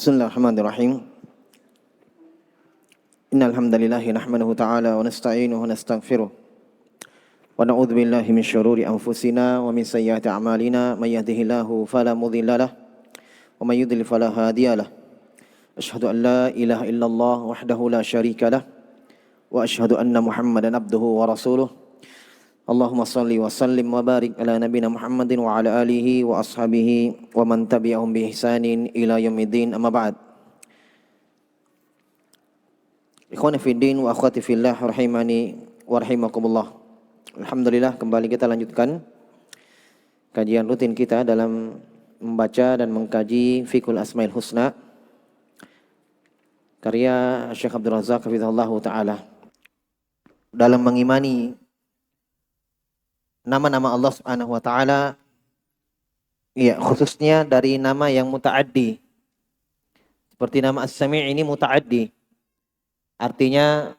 Bismillahirrahmanirrahim. Innal hamdalillah nahmaduhu ta'ala wa nasta'inuhu wa nastaghfiruh. Wa na'udzu billahi min syururi anfusina wa min sayyiati a'malina may yahdihillahu fala mudilla lahu wa may yudlil fala hadiyalah. Asyhadu an la ilaha illallah wahdahu la syarika lah wa asyhadu anna Muhammadan abduhu wa rasuluh. Allahumma salli wa sallim wa barik ala nabina Muhammadin wa ala alihi wa ashabihi wa man tabi'ahum bi ihsanin ila yaumiddin, amma ba'd. Ikhwani fi din wa akhwati fillah rahimani wa rahimakumullah. Alhamdulillah, kembali kita lanjutkan kajian rutin kita dalam membaca dan mengkaji Fiqhul Asmaul Husna karya Syekh Abdul Razak hafizahullahu taala. Dalam mengimani nama-nama Allah Subhanahu wa taala, ya, khususnya dari nama yang muta'addi. Seperti nama As-Sami' ini muta'addi. Artinya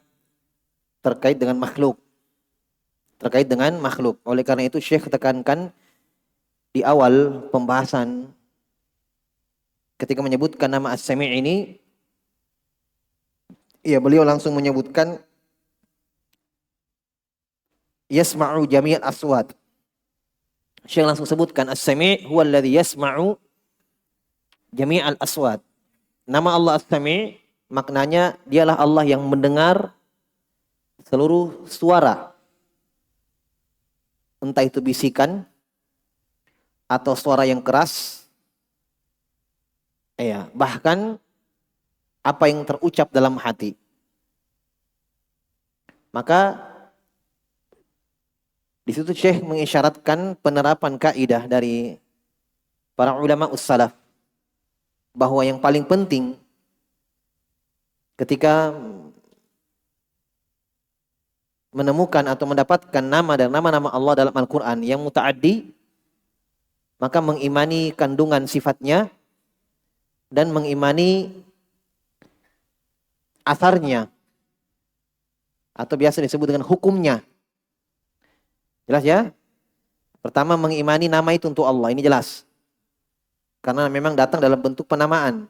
terkait dengan makhluk. Terkait dengan makhluk. Oleh karena itu Syekh tekankan di awal pembahasan ketika menyebutkan nama As-Sami' ini, ya, beliau langsung menyebutkan yasma'u jami'al aswat. Syekh langsung sebutkan As-Sami' huwa alladhi yasma'u jami'al aswat. Nama Allah As-Sami' maknanya dialah Allah yang mendengar seluruh suara. Entah itu bisikan atau suara yang keras. Ya, bahkan apa yang terucap dalam hati. Maka di situ Syekh mengisyaratkan penerapan kaidah dari para ulama ussalaf bahwa yang paling penting ketika menemukan atau mendapatkan nama dan nama-nama Allah dalam Al-Quran yang muta'addi, maka mengimani kandungan sifatnya dan mengimani asarnya atau biasa disebut dengan hukumnya. Jelas ya? Pertama, mengimani nama itu untuk Allah. Ini jelas. Karena memang datang dalam bentuk penamaan.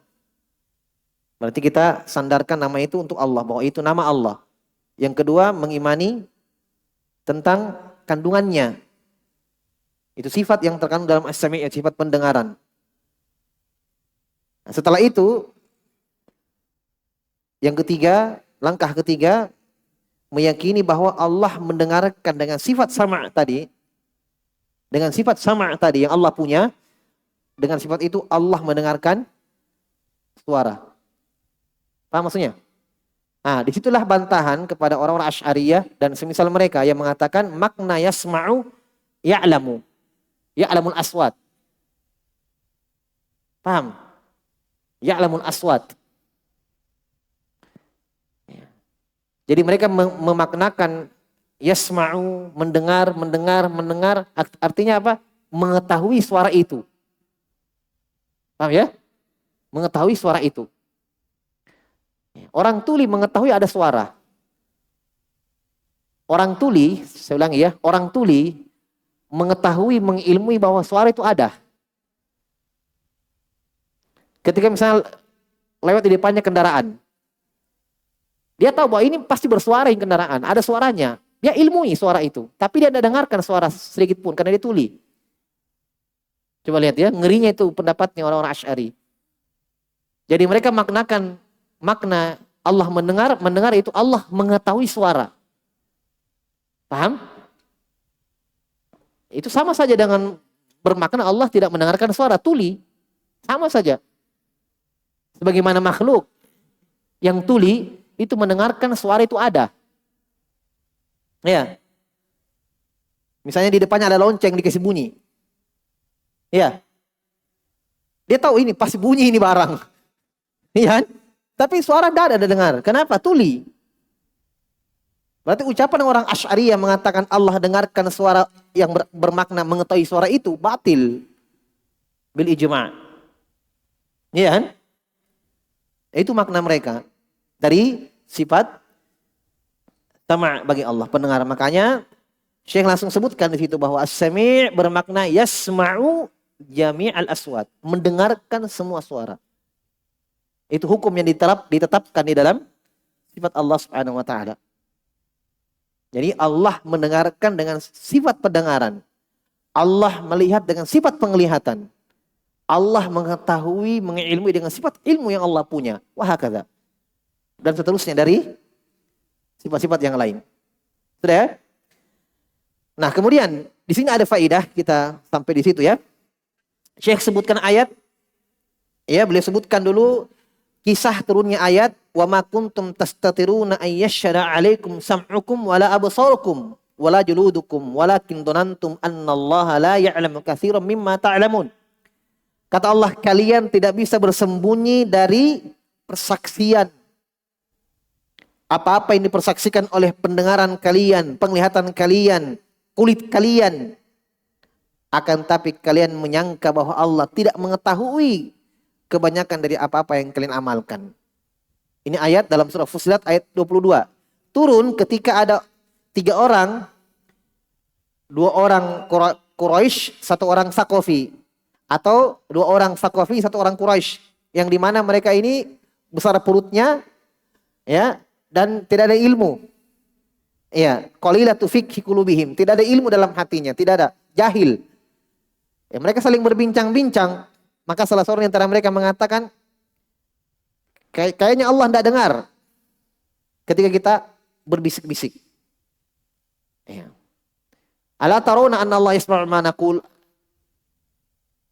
Berarti kita sandarkan nama itu untuk Allah. Bahwa itu nama Allah. Yang kedua, mengimani tentang kandungannya. Itu sifat yang terkandung dalam As-Sami', sifat pendengaran. Nah, setelah itu, yang ketiga, langkah ketiga, meyakini bahwa Allah mendengarkan dengan sifat sama' tadi. Dengan sifat sama' tadi yang Allah punya. Dengan sifat itu Allah mendengarkan suara. Paham maksudnya? Nah, disitulah bantahan kepada orang-orang Asy'ariyah dan semisal mereka yang mengatakan makna yasma'u ya'lamu. Ya'lamul aswat. Paham? Ya'lamul aswat. Jadi mereka memaknakan yasma'u, mendengar, artinya apa? Mengetahui suara itu. Paham ya? Mengetahui suara itu. Orang tuli mengetahui ada suara. Orang tuli, saya ulangi ya, orang tuli mengetahui, mengilmui bahwa suara itu ada. Ketika misalnya lewat di depannya kendaraan, dia tahu bahwa ini pasti bersuara yang kendaraan, ada suaranya. Dia ilmui suara itu, tapi dia tidak dengarkan suara sedikit pun karena dia tuli. Coba lihat ya, ngerinya itu pendapatnya orang-orang Asy'ari. Jadi mereka maknakan makna Allah mendengar itu Allah mengetahui suara. Paham? Itu sama saja dengan bermakna Allah tidak mendengarkan suara, tuli. Sama saja. Sebagaimana makhluk yang tuli itu mendengarkan suara itu ada. Ya. Misalnya di depannya ada lonceng dikasih bunyi. Ya. Dia tahu ini pasti bunyi ini barang. Iya kan? Tapi suara tidak ada dengar. Kenapa? Tuli. Berarti ucapan orang Asy'ariyah mengatakan Allah dengarkan suara yang bermakna mengetahui suara itu batil. Bil ijma'. Iya kan? Itu makna mereka. Dari sifat sama' bagi Allah, pendengar. Makanya Syekh langsung sebutkan di situ bahwa As-Sami' bermakna yasma'u jami'al aswat, mendengarkan semua suara. Itu hukum yang ditetapkan di dalam sifat Allah Subhanahu wa taala. Jadi Allah mendengarkan dengan sifat pendengaran. Allah melihat dengan sifat penglihatan. Allah mengetahui, mengilmui dengan sifat ilmu yang Allah punya. Wahakadha. Dan seterusnya dari sifat-sifat yang lain. Sudah ya? Nah, kemudian di sini ada faidah, kita sampai di situ ya. Syekh sebutkan ayat. Ya, beliau sebutkan dulu kisah turunnya ayat, wa ma kuntum tastatiruna ay yashhada 'alaikum sam'ukum wala absarukum wala juludukum walakin dhanantum annallaha la ya'lamu katsiran mimma ta'lamun. Kata Allah, kalian tidak bisa bersembunyi dari persaksian. Apa-apa yang dipersaksikan oleh pendengaran kalian, penglihatan kalian, kulit kalian. Akan tapi kalian menyangka bahwa Allah tidak mengetahui kebanyakan dari apa-apa yang kalian amalkan. Ini ayat dalam surah Fussilat ayat 22. Turun ketika ada 3 orang, 2 orang Quraisy, 1 orang Saqafi. Atau 2 orang Saqafi, 1 orang Quraisy. Yang dimana mereka ini besar perutnya, ya, dan tidak ada ilmu. Ya, qalilatu fikhi qulubihim, tidak ada ilmu dalam hatinya, tidak ada, jahil. Ya, mereka saling berbincang-bincang, maka salah seorang antara mereka mengatakan, kayaknya Allah tidak dengar ketika kita berbisik-bisik. Ya. Ala tarawna anna Allah yasma'u ma naqul?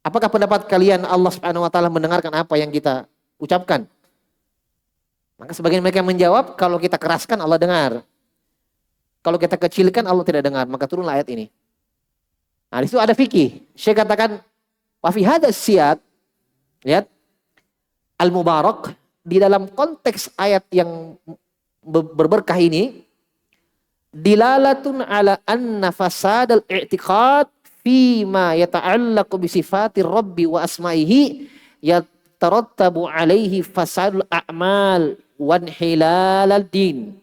Apakah pendapat kalian Allah Subhanahu wa taala mendengarkan apa yang kita ucapkan? Maka sebagian mereka menjawab, kalau kita keraskan Allah dengar. Kalau kita kecilkan Allah tidak dengar. Maka turunlah ayat ini. Nah, di situ ada fikih. Syekh katakan, wa fi hadzal siyaq, lihat, al-mubarak, di dalam konteks ayat yang berberkah ini, dilalatun ala anna fasadal i'tiqad fima yata'allaqu bi sifatir rabbi wa asma'ihi yatarattabu alaihi fasadul a'mal wa inhilalal din.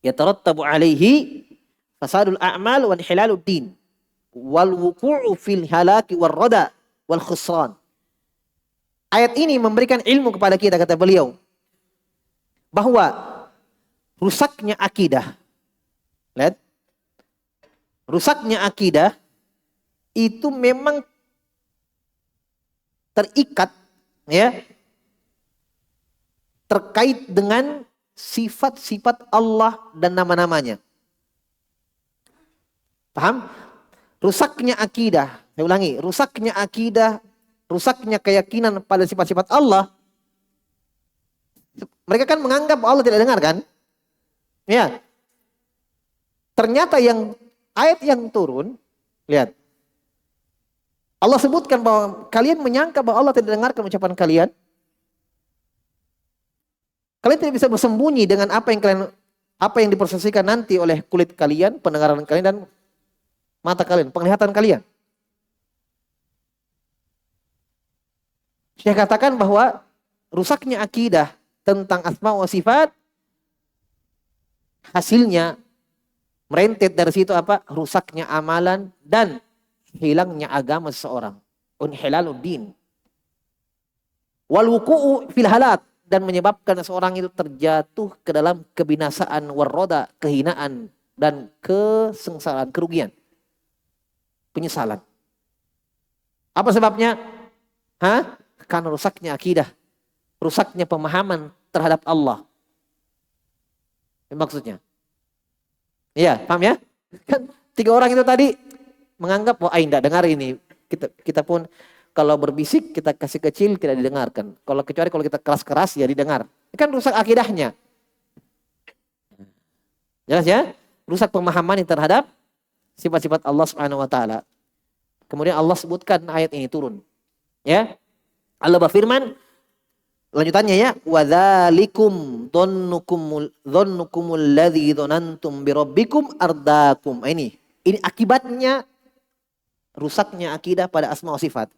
Yatarattabu alaihi fasadul a'mal wa inhilalud din wal wuqu'u fil halaki war rada wal khusran. Ayat ini memberikan ilmu kepada kita, kata beliau, bahwa rusaknya akidah, lihat, rusaknya akidah itu memang terikat, ya, terkait dengan sifat-sifat Allah dan nama-namanya. Paham? Rusaknya akidah, saya ulangi, rusaknya akidah, rusaknya keyakinan pada sifat-sifat Allah. Mereka kan menganggap Allah tidak dengar kan? Ya. Ternyata yang ayat yang turun, lihat, Allah sebutkan bahwa kalian menyangka bahwa Allah tidak dengarkan ucapan kalian. Kalian tidak bisa bersembunyi dengan apa yang diprosesikan nanti oleh kulit kalian, pendengaran kalian, dan mata kalian, penglihatan kalian. Saya katakan bahwa rusaknya akidah tentang asma wa sifat, hasilnya merentet dari situ apa? Rusaknya amalan dan hilangnya agama seseorang. Unhilaluddin. Wal wuqu'u fil halak, dan menyebabkan seseorang itu terjatuh ke dalam kebinasaan, warroda, kehinaan, dan kesengsaraan, kerugian, penyesalan. Apa sebabnya? Karena rusaknya akidah, rusaknya pemahaman terhadap Allah. Maksudnya. Iya, paham ya? Kan 3 orang itu tadi menganggap, wah, tidak dengar ini. Kita pun kalau berbisik, kita kasih kecil, tidak didengarkan. Kecuali kalau kita keras-keras, ya didengar. Kan rusak akidahnya. Jelas ya? Rusak pemahaman terhadap sifat-sifat Allah Subhanahu wa taala. Kemudian Allah sebutkan ayat ini turun. Ya. Allah berfirman, lanjutannya ya, wa dzalikum dhannukumul ladzi dhanantum bi rabbikum ardaakum. Ini akibatnya rusaknya akidah pada asma wa sifat.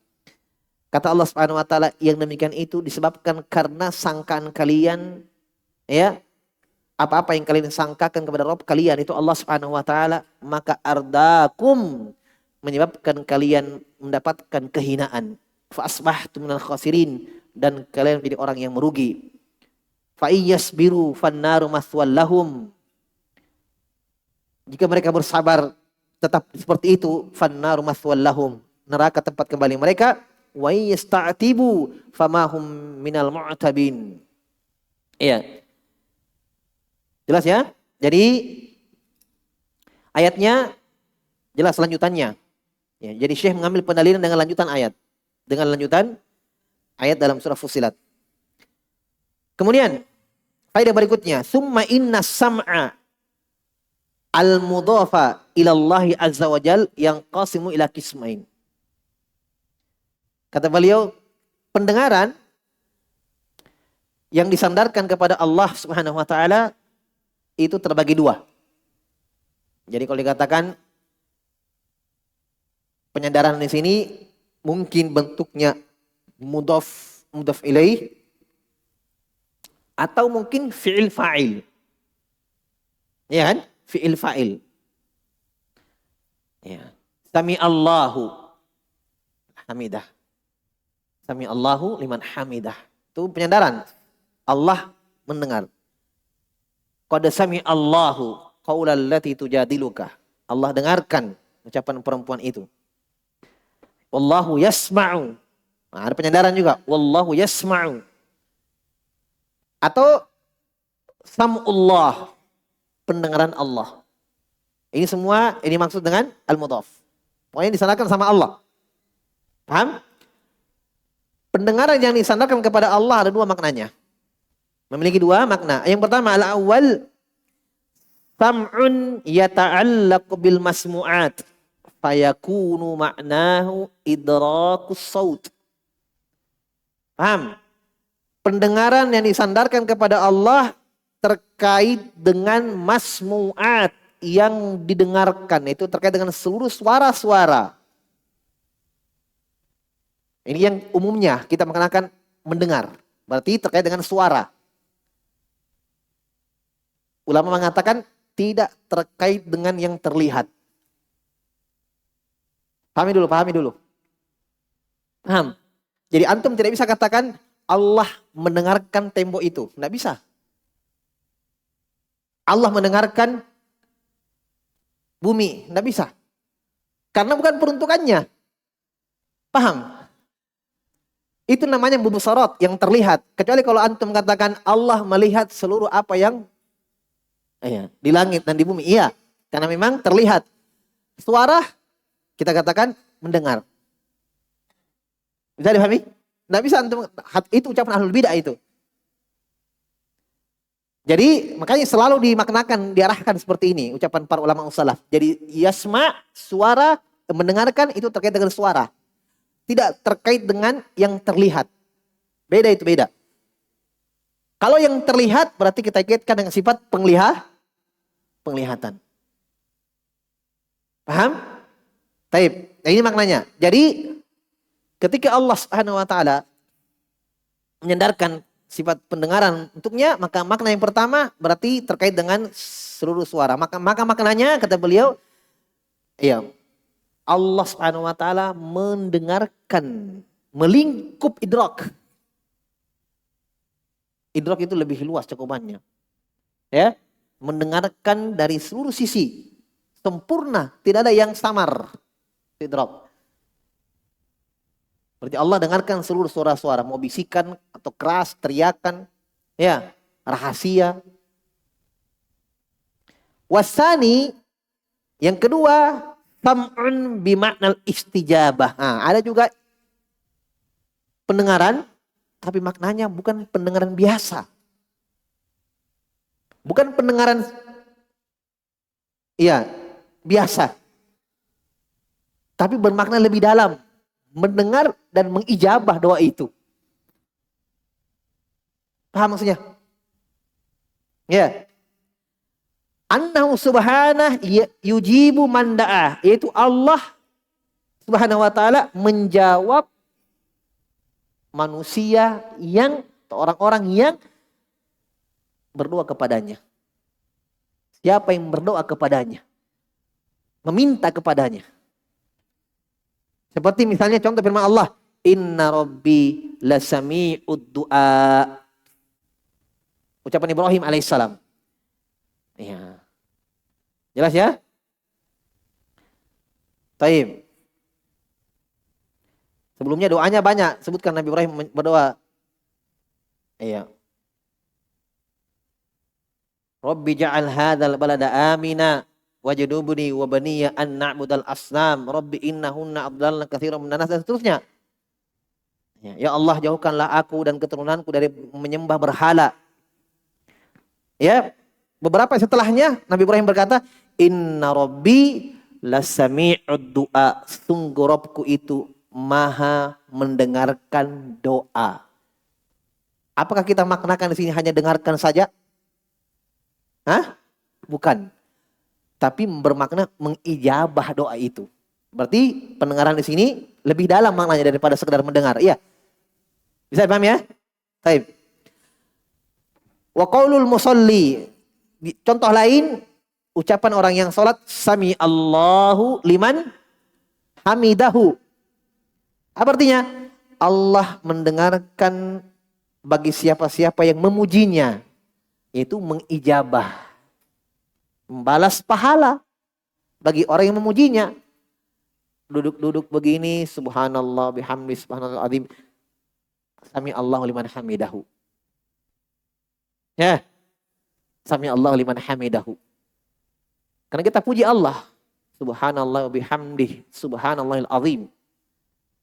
Kata Allah Subhanahu wa taala, yang demikian itu disebabkan karena sangkaan kalian, ya, apa-apa yang kalian sangkakan kepada Rabb kalian itu Allah Subhanahu wa taala, maka ardaakum, menyebabkan kalian mendapatkan kehinaan. Fa asbahtum minal khasirin, dan kalian menjadi orang yang merugi. Fa iyyasbiru fannaru maswal lahum. Jika mereka bersabar tetap seperti itu, fannaru maswal lahum, neraka tempat kembali mereka. Wa yasta'tibu famahum minal mu'tabin. Iya. Jelas ya? Jadi ayatnya jelas lanjutannya. Ya, jadi Syekh mengambil pendalilan dengan lanjutan ayat. Dengan lanjutan ayat dalam surah Fussilat. Kemudian faedah berikutnya, summa inna sam'a al-mudhafa ila Allah azza wa jal yang qasimu ila qismain. Kata beliau, pendengaran yang disandarkan kepada Allah Subhanahu wa taala itu terbagi dua. Jadi kalau dikatakan penyandaran di sini mungkin bentuknya mudhaf ilaih atau mungkin fi'il fa'il. Ya kan? Fi'il fa'il. Ya. Sami Allahu hamidah. Sami Allahu liman hamidah. Itu penyandaran. Allah mendengar. Qad sami Allahu qaulal lati tujadiluka. Allah dengarkan ucapan perempuan itu. Wallahu yasma'u. Nah, ada penyandaran juga. Wallahu yasma'u. Atau sam'ullah, pendengaran Allah. Ini semua ini maksud dengan al-mudhaf. Pokoknya disandarkan sama Allah. Paham? Pendengaran yang disandarkan kepada Allah ada dua maknanya. Memiliki dua makna. Yang pertama al-awwal sam'un yata'allaqu bil masmu'at fayakunu ma'nahu idrakus saut. Paham? Pendengaran yang disandarkan kepada Allah terkait dengan masmu'at yang didengarkan. Itu terkait dengan seluruh suara-suara. Ini yang umumnya kita mengenakan mendengar. Berarti terkait dengan suara. Ulama mengatakan tidak terkait dengan yang terlihat. Pahami dulu. Paham? Jadi antum tidak bisa katakan Allah mendengarkan tembok itu. Tidak bisa. Allah mendengarkan bumi. Tidak bisa. Karena bukan peruntukannya. Paham? Itu namanya mubsarat, yang terlihat. Kecuali kalau antum katakan Allah melihat seluruh apa yang di langit dan di bumi. Iya. Karena memang terlihat. Suara kita katakan mendengar. Bisa dipahami? Tidak bisa antum, itu ucapan ahlul bidah itu. Jadi makanya selalu dimaknakan, diarahkan seperti ini ucapan para ulama salaf. Jadi yasma, suara, mendengarkan itu terkait dengan suara. Tidak terkait dengan yang terlihat. Beda itu, beda. Kalau yang terlihat berarti kita kaitkan dengan sifat penglihatan. Paham? Taib. Nah, ini maknanya. Jadi ketika Allah Subhanahu wa taala menyandarkan sifat pendengaran untuknya, maka makna yang pertama berarti terkait dengan seluruh suara. Maka maknanya kata beliau, ya, Allah Subhanahu wa taala mendengarkan, melingkup idrak. Idrak itu lebih luas cakupannya. Ya, mendengarkan dari seluruh sisi. Sempurna, tidak ada yang samar. Idrak. Berarti Allah dengarkan seluruh suara-suara, mau bisikan atau keras, teriakan, ya, rahasia. Wasani, yang kedua, sam'un bimaknal istijabah. Nah, ada juga pendengaran, tapi maknanya bukan pendengaran biasa. Bukan pendengaran, biasa. Tapi bermakna lebih dalam. Mendengar dan mengijabah doa itu. Paham maksudnya? Ya. Annahu subhanah yujibu man da'ah. Yaitu Allah Subhanahu wa ta'ala menjawab manusia yang, atau orang-orang yang berdoa kepadanya. Siapa yang berdoa kepadanya? Meminta kepadanya. Seperti misalnya contoh firman Allah, Inna Rabbi lasami'ud du'a. Ucapan Ibrahim alaihissalam. Ya. Jelas ya? Taib. Sebelumnya doanya banyak. Sebutkan Nabi Ibrahim berdoa. Iya. Rabbi ja'al hadzal balada amina wajnubni wa baniya an na'budal asnam. Rabbi innahunna adlalna katsiran minan nas, dan seterusnya. Ya Allah, jauhkanlah aku dan keturunanku dari menyembah berhala. Ya, beberapa setelahnya Nabi Ibrahim berkata, Inna Rabbi lasami'ud du'a. Sungguh Rabbku itu maha mendengarkan doa. Apakah kita maknakan di sini hanya dengarkan saja? Hah? Bukan. Tapi bermakna mengijabah doa itu. Berarti pendengaran di sini lebih dalam maknanya daripada sekedar mendengar. Iya. Bisa paham ya? Baik. Wa qaulul musalli. Contoh lain, ucapan orang yang salat, sami Allahu liman hamidahu. Apa artinya? Allah mendengarkan bagi siapa-siapa yang memujinya. Itu mengijabah. Membalas pahala bagi orang yang memujinya. Duduk-duduk begini, subhanallah bihamdi subhanallah azim. Sami Allahu liman hamidahu. Ya. Sami Allahu liman hamidahu. Karena kita puji Allah. Subhanallah bihamdi subhanallahil azim.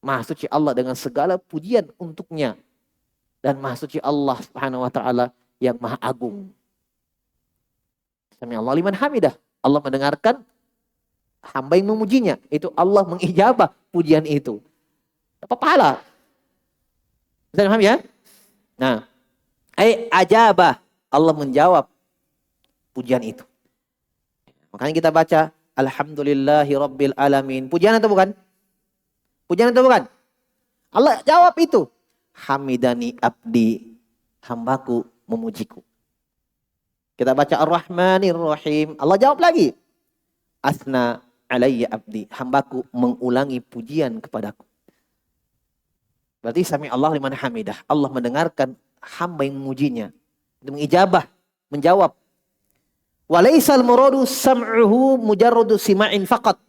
Maha suci Allah dengan segala pujian untuknya. Dan maha suci Allah subhanahu wa ta'ala yang maha agung. Sami Allah liman hamidah. Allah mendengarkan hamba yang memujinya. Itu Allah mengijabah pujian itu. Apa pahala? Bisa paham ya? Nah. Ajabah. Allah menjawab pujian itu. Makanya kita baca. Alhamdulillahi Rabbil Alamin. Pujian atau bukan? Pujian atau bukan? Allah jawab itu. Hamidani abdi. Hambaku memujiku. Kita baca Ar-Rahmanir Rahim. Allah jawab lagi. Asna alayya abdi. Hambaku mengulangi pujian kepadaku. Berarti sami Allah liman hamidah. Allah mendengarkan hamba yang memujinya. Itu mengijabah. Menjawab. Walaisal muradu sam'uhu mujarradu sima'in faqat.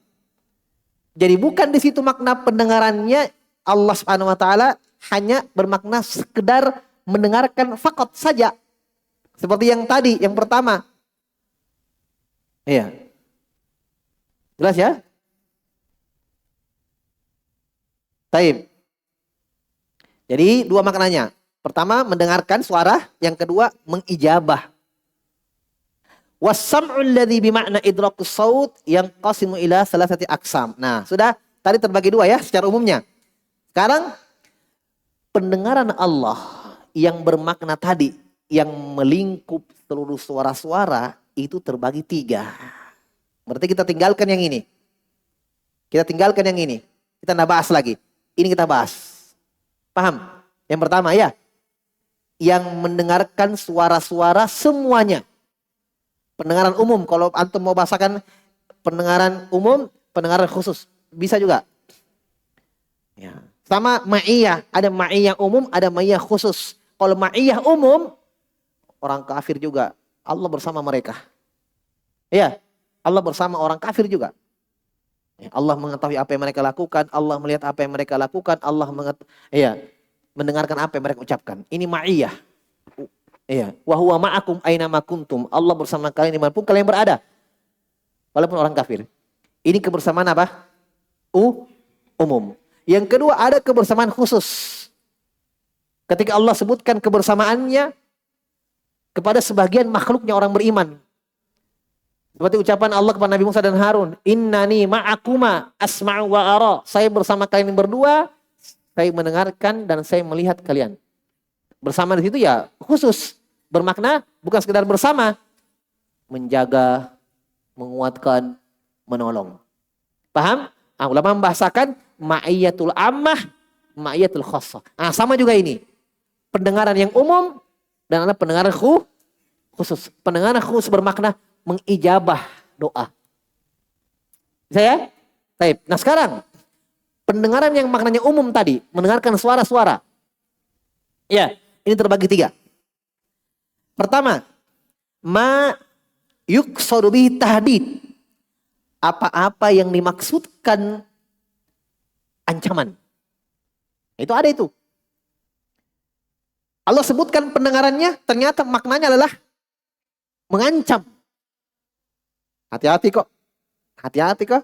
Jadi bukan di situ makna pendengarannya Allah Subhanahu wa taala hanya bermakna sekedar mendengarkan faqat saja. Seperti yang tadi, yang pertama. Iya. Jelas ya? Taib. Jadi dua maknanya. Pertama mendengarkan suara, yang kedua mengijabah. Was-sam'u alladhi bima'na idrakus saut yang qasimu ila salasati aqsam. Nah, sudah tadi terbagi dua ya secara umumnya. Sekarang pendengaran Allah yang bermakna tadi, yang melingkup seluruh suara-suara itu terbagi tiga. Berarti kita tinggalkan yang ini. Kita tinggalkan yang ini. Kita nggak bahas lagi. Ini kita bahas. Paham? Yang pertama ya. Yang mendengarkan suara-suara semuanya. Pendengaran umum. Kalau antum mau bahasakan pendengaran umum, pendengaran khusus. Bisa juga. Ya. Sama ma'iyah. Ada ma'iyah umum, ada ma'iyah khusus. Kalau ma'iyah umum, orang kafir juga. Allah bersama mereka. Iya. Allah bersama orang kafir juga. Allah mengetahui apa yang mereka lakukan. Allah melihat apa yang mereka lakukan. Allah mendengarkan apa yang mereka ucapkan. Ini ma'iyah. Iya. Wa huwa ma'akum aina ma kuntum. Allah bersama kalian dimanapun kalian berada. Walaupun orang kafir. Ini kebersamaan apa? Umum. Yang kedua ada kebersamaan khusus. Ketika Allah sebutkan kebersamaannya kepada sebagian makhluknya orang beriman. Seperti ucapan Allah kepada Nabi Musa dan Harun. Innani ma'akuma asma'u wa ara. Saya bersama kalian berdua. Saya mendengarkan dan saya melihat kalian. Bersama di situ ya khusus. Bermakna bukan sekedar bersama. Menjaga, menguatkan, menolong. Paham? Ulama membahasakan ma'iyatul ammah, ma'iyatul khassah. Sama juga ini. Pendengaran yang umum dan ada pendengaran khusus. Pendengaran khusus bermakna mengijabah doa. Bisa ya? Baik. Nah sekarang pendengaran yang maknanya umum tadi, mendengarkan suara-suara. Ya, ini terbagi 3. Pertama, ma yuqsadu bihi tahdid. Apa-apa yang dimaksudkan ancaman. Itu ada itu. Allah sebutkan pendengarannya, ternyata maknanya adalah mengancam. Hati-hati kok. Hati-hati kok.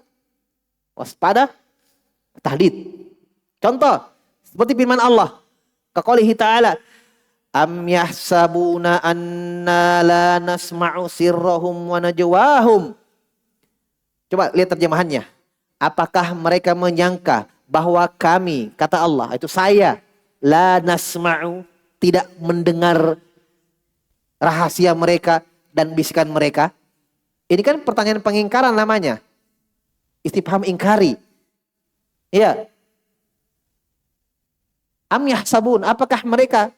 Waspada. Tahdid. Contoh. Seperti firman Allah. Kaqaulihi ta'ala. Am yahsabuna anna la nasma'u sirrahum wa najwahum. Coba lihat terjemahannya. Apakah mereka menyangka bahwa kami, kata Allah, itu saya, la nasma'u, tidak mendengar rahasia mereka dan bisikan mereka? Ini kan pertanyaan pengingkaran namanya. Istifham ingkari. Iya. Am yahsabun, apakah mereka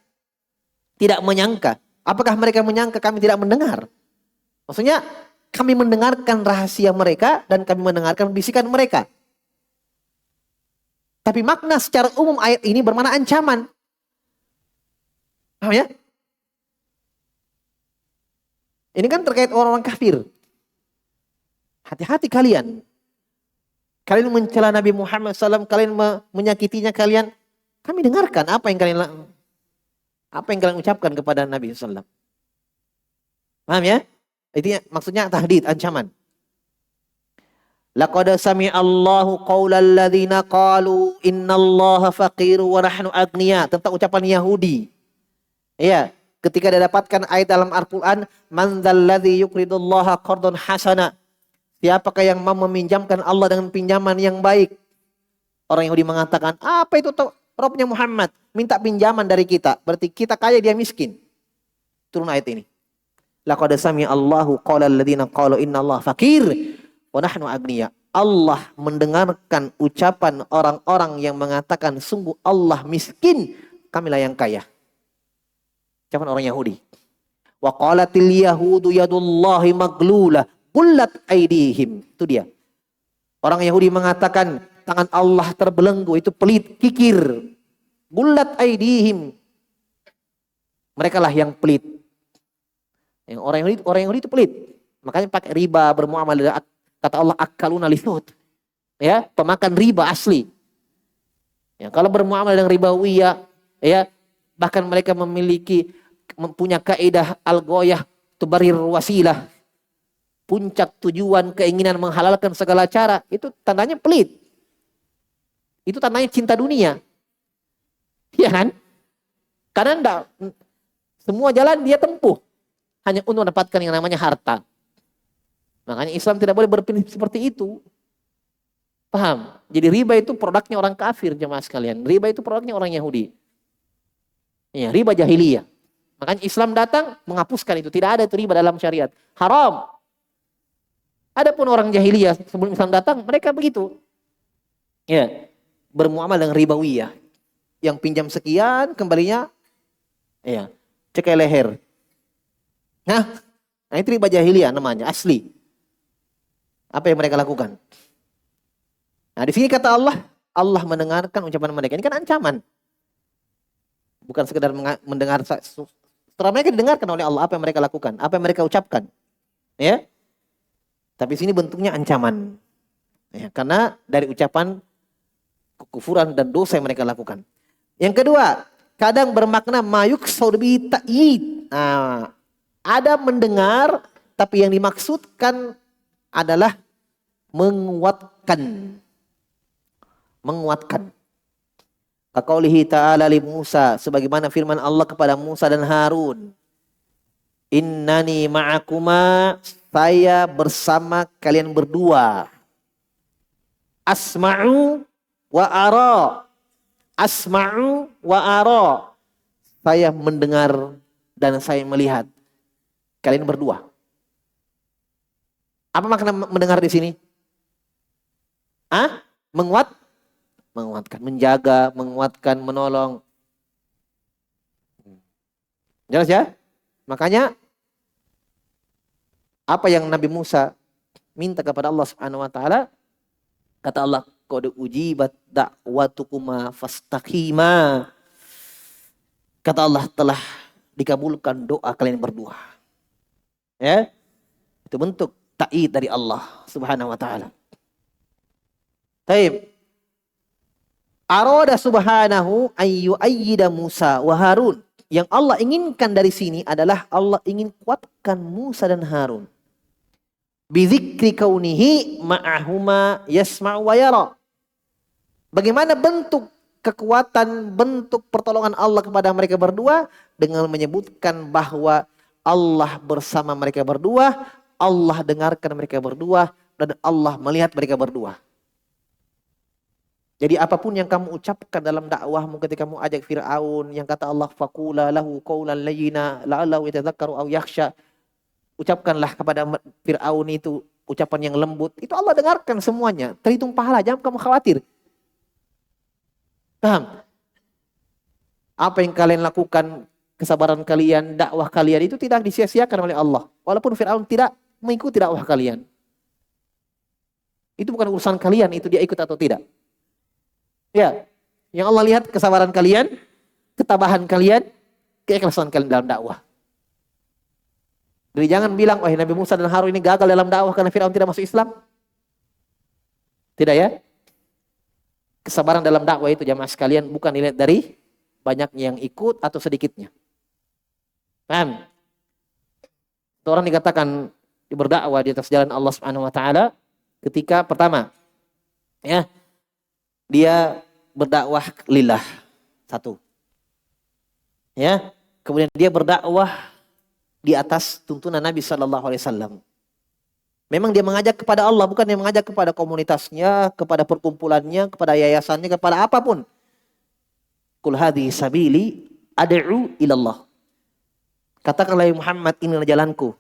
tidak menyangka? Apakah mereka menyangka kami tidak mendengar? Maksudnya kami mendengarkan rahasia mereka dan kami mendengarkan bisikan mereka. Tapi makna secara umum ayat ini bermakna ancaman. Paham ya? Ini kan terkait orang-orang kafir. Hati-hati kalian. Kalian mencela Nabi Muhammad SAW, kalian menyakitinya, kami dengarkan apa yang kalian ucapkan kepada Nabi SAW. Paham ya? Itu maksudnya tahdid, ancaman. Laqad sami'allahu qaulal ladzina qalu innallaha faqiru wa nahnu agniya. Tentang ucapan Yahudi. Iya, ketika dia dapatkan ayat dalam Al-Qur'an, man dzalladzi yuqridullaha qardan hasana. Siapakah yang mau meminjamkan Allah dengan pinjaman yang baik? Orang Yahudi mengatakan, apa itu Robnya Muhammad? Minta pinjaman dari kita. Berarti kita kaya, dia miskin. Turun ayat ini. Laqad sami'allahu qaulal ladzina qalu innallaha faqir wa nahnu agniya. Allah mendengarkan ucapan orang-orang yang mengatakan sungguh Allah miskin, kamilah yang kaya. Ucapan orang Yahudi. Wa qalatil yahudu yadullahi maglulah qullat aydihim. Itu dia. Orang Yahudi mengatakan tangan Allah terbelenggu, itu pelit, kikir. Qullat aydihim. Mereka lah yang pelit. Yang orang Yahudi itu pelit. Makanya pakai riba, bermuamalah. Kata Allah akaluna lisut. Ya, pemakan riba asli. Ya, kalau bermuamalah dengan ribawiyah, ya, bahkan mereka mempunyai kaidah al-ghoyah tubarir wasilah. Puncak tujuan keinginan menghalalkan segala cara, itu tandanya pelit. Itu tandanya cinta dunia. Ya kan? Karena enggak, semua jalan dia tempuh hanya untuk mendapatkan yang namanya harta. Makanya Islam tidak boleh berprinsip seperti itu. Paham? Jadi riba itu produknya orang kafir, jemaah sekalian. Riba itu produknya orang Yahudi. Ya, riba jahiliyah. Makanya Islam datang menghapuskan itu. Tidak ada itu riba dalam syariat. Haram. Adapun orang jahiliyah sebelum Islam datang, mereka begitu. Ya, bermuamalah dengan ribawiyah. Yang pinjam sekian, kembalinya ya, cekai leher. Nah itu riba jahiliyah namanya, asli. Apa yang mereka lakukan? Nah di sini kata Allah, Allah mendengarkan ucapan mereka. Ini kan ancaman. Bukan sekedar mendengar. Setelah mereka didengarkan oleh Allah apa yang mereka lakukan, apa yang mereka ucapkan. Ya. Tapi sini bentuknya ancaman. Ya, karena dari ucapan kekufuran dan dosa yang mereka lakukan. Yang kedua, kadang bermakna mayuk saudbi ta'yid. Nah, ada mendengar, tapi yang dimaksudkan adalah menguatkan. Menguatkan. Kaqaulihi ta'ala li Musa, sebagaimana firman Allah kepada Musa dan Harun. Innani ma'akuma, saya bersama kalian berdua. Asma'u wa ara. Asma'u wa ara. Saya mendengar dan saya melihat. Kalian berdua. Apa makna mendengar di sini? Menguatkan, menjaga, menguatkan, menolong. Jelas ya? Makanya apa yang Nabi Musa minta kepada Allah Subhanahu wa taala, kata Allah, qad ujibat da'watukuma fastaqima. Kata Allah, telah dikabulkan doa kalian berdua. Ya, itu bentuk ta'id dari Allah Subhanahu wa taala. Taib. Arada subhanahu ayyu ayyida Musa wa Harun. Yang Allah inginkan dari sini adalah Allah ingin kuatkan Musa dan Harun. Bizikri kaunihi ma'ahuma yasma'u wa yara. Bagaimana bentuk kekuatan, bentuk pertolongan Allah kepada mereka berdua dengan menyebutkan bahwa Allah bersama mereka berdua, Allah dengarkan mereka berdua, dan Allah melihat mereka berdua. Jadi apapun yang kamu ucapkan dalam dakwahmu ketika kamu ajak Fir'aun, yang kata Allah faqula lahu qawlan layyina la'allahu yatadzakkaru aw yakhsha, ucapkanlah kepada Fir'aun itu ucapan yang lembut, itu Allah dengarkan semuanya, terhitung pahala, jangan kamu khawatir. Paham? Apa yang kalian lakukan, kesabaran kalian, dakwah kalian itu tidak disia-siakan oleh Allah. Walaupun Fir'aun tidak mengikuti dakwah kalian. Itu bukan urusan kalian, itu dia ikut atau tidak. Ya, yang Allah lihat kesabaran kalian, ketabahan kalian, keikhlasan kalian dalam dakwah. Jadi jangan bilang, wah Nabi Musa dan Harun ini gagal dalam dakwah karena Fir'aun tidak masuk Islam. Tidak ya. Kesabaran dalam dakwah itu jamaah sekalian bukan dilihat dari banyaknya yang ikut atau sedikitnya. Paham? Orang dikatakan berdakwah di atas jalan Allah Subhanahu wa taala ketika pertama ya, dia berdakwah lillah, satu. Ya, kemudian dia berdakwah di atas tuntunan Nabi sallallahu alaihi wasallam. Memang dia mengajak kepada Allah, bukan dia mengajak kepada komunitasnya, kepada perkumpulannya, kepada yayasannya, kepada apapun. Qul hadhihi sabili ad'u ilallah. Katakanlah ya Muhammad, inilah jalanku.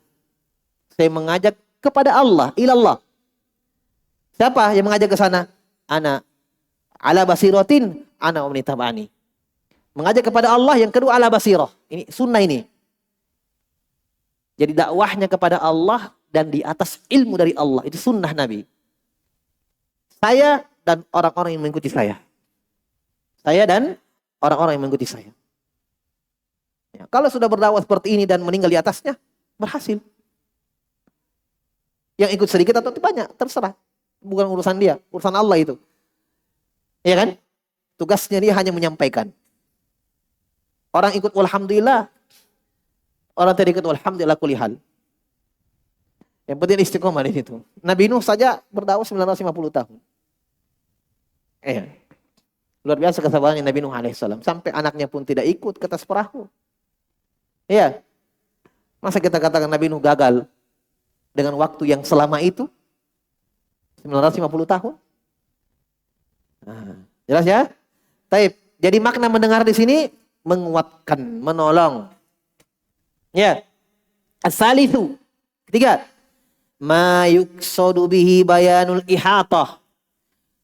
Saya mengajak kepada Allah, ilallah. Siapa yang mengajak ke sana? Ana ala basiratin ana wa man ittaba'ani. Mengajak kepada Allah, yang kedua ala basirah. Ini sunnah ini. Jadi dakwahnya kepada Allah dan di atas ilmu dari Allah. Itu sunnah Nabi. Saya dan orang-orang yang mengikuti saya. Saya dan orang-orang yang mengikuti saya. Ya, kalau sudah berdakwah seperti ini dan meninggal di atasnya, berhasil. Yang ikut sedikit atau banyak, terserah. Bukan urusan dia, urusan Allah itu. Iya kan? Tugasnya dia hanya menyampaikan. Orang ikut alhamdulillah, orang tidak ikut alhamdulillah kulihal. Yang penting istiqomah di situ. Nabi Nuh saja berdakwah 950 tahun. Luar biasa kesabarannya Nabi Nuh alaihissalam. Sampai anaknya pun tidak ikut ke atas perahu. Iya. Masa kita katakan Nabi Nuh gagal dengan waktu yang selama itu? 950 tahun. Nah, jelas ya? Taib. Jadi makna mendengar di sini menguatkan, menolong. Ya. As-salisu. Ketiga. Ma yuqsadu bihi bayanul ihatah.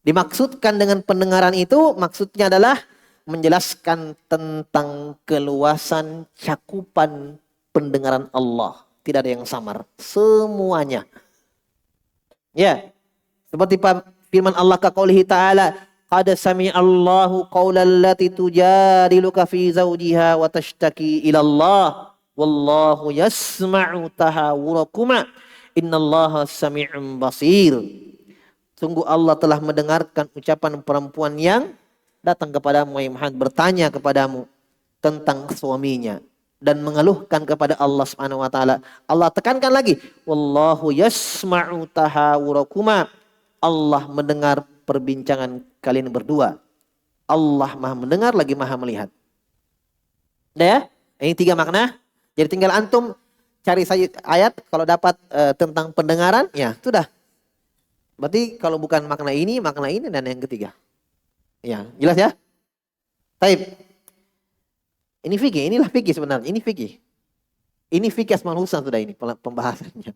Dimaksudkan dengan pendengaran itu, maksudnya adalah menjelaskan tentang keluasan cakupan pendengaran Allah. Tidak ada yang samar. Semuanya. Ya. Seperti firman Allah ka qaulihi ta'ala, qad sami'allahu qaulal lati tujadiluka fi zawjiha wa tashtaki ila Allah wallahu yasma'u tahawurakuma innallaha sami'un basir. Sungguh Allah telah mendengarkan ucapan perempuan yang datang kepadamu ya Muhammad, bertanya kepadamu tentang suaminya dan mengeluhkan kepada Allah Subhanahu wa taala. Allah tekankan lagi, wallahu yasma'u tahawurakuma. Allah mendengar perbincangan kalian berdua. Allah Maha mendengar lagi Maha melihat. Udah ya? Ini 3 makna. Jadi tinggal antum cari saja ayat kalau dapat tentang pendengaran, ya sudah. Berarti kalau bukan makna ini dan yang ketiga. Ya, jelas ya? Taib. Ini fikih, inilah fikih sebenarnya. Ini fikih. Ini fikih Asmaul Husna sudah ini pembahasannya.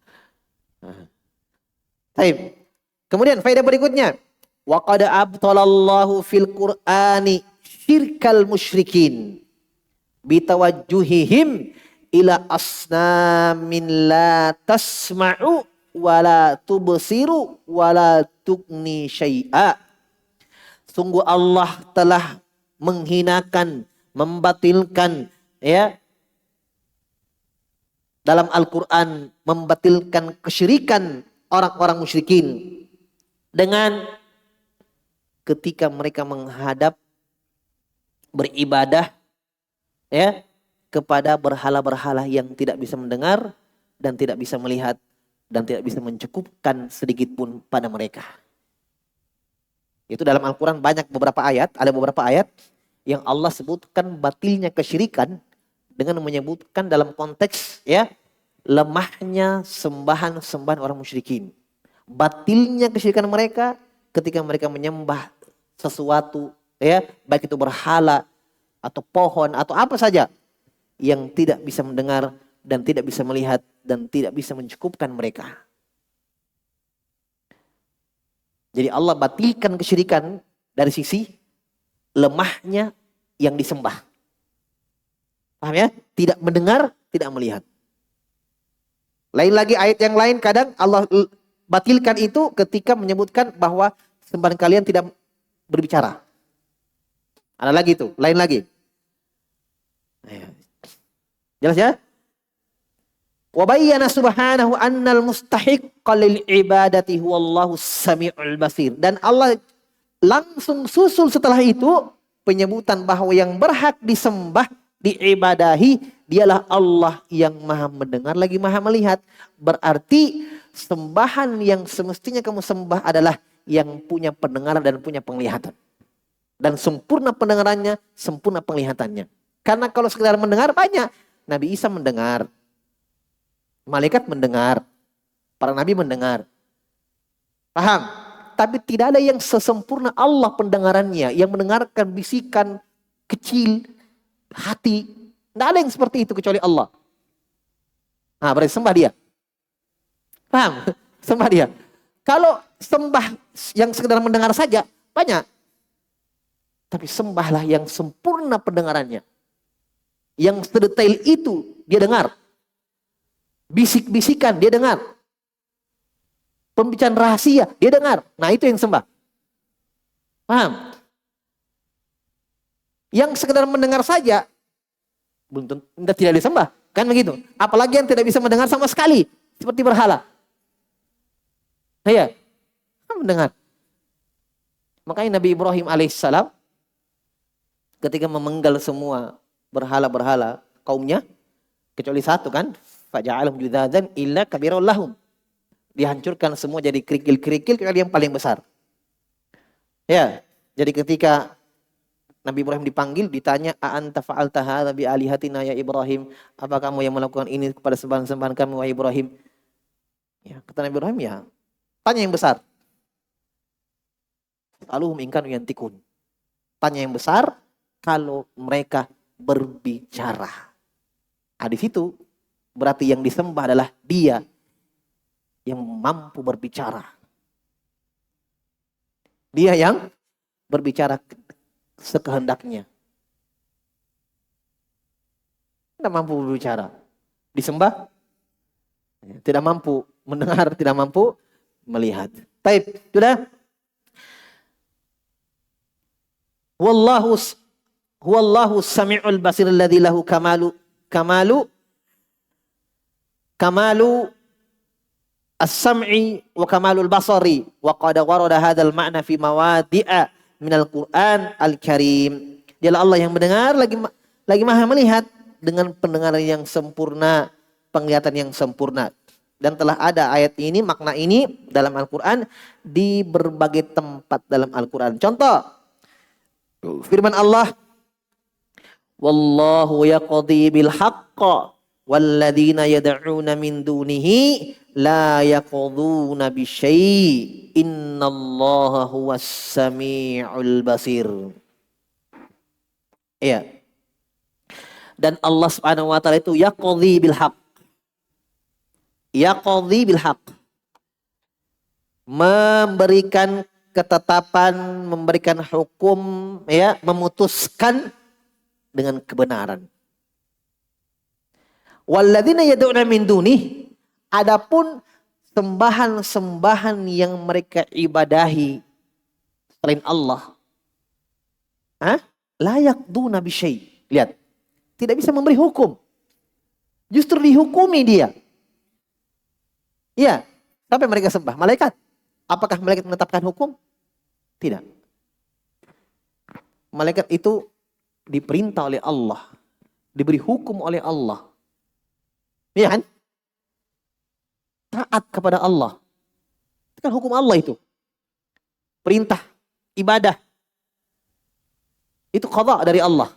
Taib. Kemudian faedah berikutnya. Wa qad abtalallahu fil Qur'ani syirkal musyrikin bitawajjuhihim ila asnamin la tasma'u wa la tubsiru wa la tughni syai'a. Sungguh Allah telah menghinakan, membatilkan ya dalam Al-Quran membatalkan kesyirikan orang-orang musyrikin dengan ketika mereka menghadap beribadah ya kepada berhala-berhala yang tidak bisa mendengar dan tidak bisa melihat dan tidak bisa mencukupkan sedikit pun pada mereka. Itu dalam Al-Quran banyak beberapa ayat, ada beberapa ayat yang Allah sebutkan batilnya kesyirikan dengan menyebutkan dalam konteks ya lemahnya sembahan-sembahan orang musyrikin. Batilnya kesyirikan mereka ketika mereka menyembah sesuatu ya, baik itu berhala atau pohon atau apa saja yang tidak bisa mendengar dan tidak bisa melihat dan tidak bisa mencukupkan mereka. Jadi Allah batilkan kesyirikan dari sisi lemahnya yang disembah. Paham ya? Tidak mendengar, tidak melihat. Lain lagi ayat yang lain kadang Allah batilkan itu ketika menyebutkan bahwa sembahan kalian tidak berbicara. Ada lagi itu, lain lagi. Jelas ya? Wa bayyana subhanahu annal mustahiqqa lil ibadati huwallahu samiul basir. Dan Allah langsung susul setelah itu penyebutan bahwa yang berhak disembah, diibadahi dialah Allah yang maha mendengar lagi maha melihat. Berarti sembahan yang semestinya kamu sembah adalah yang punya pendengaran dan punya penglihatan. Dan sempurna pendengarannya, sempurna penglihatannya. Karena kalau sekedar mendengar banyak. Nabi Isa mendengar. Malaikat mendengar. Para nabi mendengar. Paham? Tapi tidak ada yang sesempurna Allah pendengarannya. Yang mendengarkan bisikan kecil hati. Tidak ada yang seperti itu kecuali Allah. Nah, berarti sembah dia. Paham? Sembah dia. Kalau sembah yang sekedar mendengar saja, banyak. Tapi sembahlah yang sempurna pendengarannya. Yang sedetail itu dia dengar. Bisik-bisikan dia dengar. Pembicaraan rahasia dia dengar. Nah itu yang sembah. Paham? Yang sekedar mendengar saja belum tentu tidak disembah. Kan begitu. Apalagi yang tidak bisa mendengar sama sekali. Seperti berhala. Iya. Mendengar. Makanya Nabi Ibrahim alaihissalam ketika memenggal semua berhala-berhala kaumnya, kecuali satu kan, faja'alhum judzadan illa kabirul lahum. Dihancurkan semua jadi kerikil-kerikil kecuali yang paling besar. Ya, jadi ketika Nabi Ibrahim dipanggil, ditanya, "A'anta fa'alta hadza bi alihatina ya Ibrahim?" Apa kamu yang melakukan ini kepada sembahan-sembahan kami wahai Ibrahim? Ya, kata Nabi Ibrahim, ya, tanya yang besar. Aluhum in kanu yantikun. Tanya yang besar kalau mereka berbicara. Nah, di situ berarti yang disembah adalah dia yang mampu berbicara. Dia yang berbicara sekehendaknya. Tidak mampu berbicara. Disembah, tidak mampu mendengar, tidak mampu melihat. Baik, sudah. Wallahu sami'ul basir alladzi lahu kamalu as-sam'i wa kamalul basari wa qad warada hadzal ma'na fi mawadi'a minal Qur'an al-Karim. Dialah Allah yang mendengar lagi maha melihat dengan pendengaran yang sempurna, penglihatan yang sempurna. Dan telah ada ayat ini, makna ini dalam Al-Quran di berbagai tempat dalam Al-Quran. Contoh, firman Allah, Wallahu yaqdi bil haqqa walladzina yad'una min dunihi la yaqduna bisyai' innallaha huwas sami'ul basir. Iya. Dan Allah Subhanahu wa taala itu yaqdi bil haqq. Yaqdi bil haqq. Memberikan ketetapan, memberikan hukum, ya, memutuskan dengan kebenaran. Walladzina yad'una min dunih, adapun sembahan-sembahan yang mereka ibadahi selain Allah, la yaqduna bisyai'. Lihat. tidak bisa memberi hukum. Justru dihukumi dia. Iya. Siapa yang mereka sembah? Malaikat. Apakah malaikat menetapkan hukum? Tidak. Malaikat itu diperintah oleh Allah. Diberi hukum oleh Allah. Iya kan? Taat kepada Allah. Itu kan hukum Allah itu. Perintah, ibadah. Itu qada dari Allah.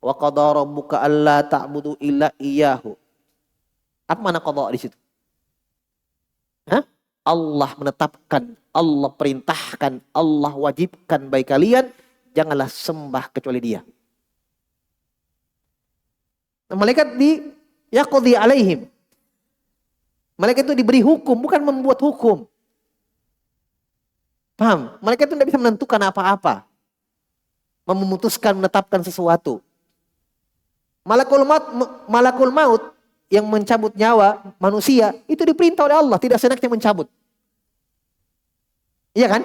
Wa qada rabbuka alla ta'budu illa iyyahu. Apa makna qada di situ? Hah? Allah menetapkan, Allah perintahkan, Allah wajibkan bagi kalian, janganlah sembah kecuali Dia. Malaikat yaqdi alaihim. Malaikat itu diberi hukum, bukan membuat hukum. Paham? Malaikat itu tidak bisa menentukan apa-apa. Memutuskan, menetapkan sesuatu. Malakul maut yang mencabut nyawa manusia, itu diperintah oleh Allah, tidak senaknya mencabut. Iya kan?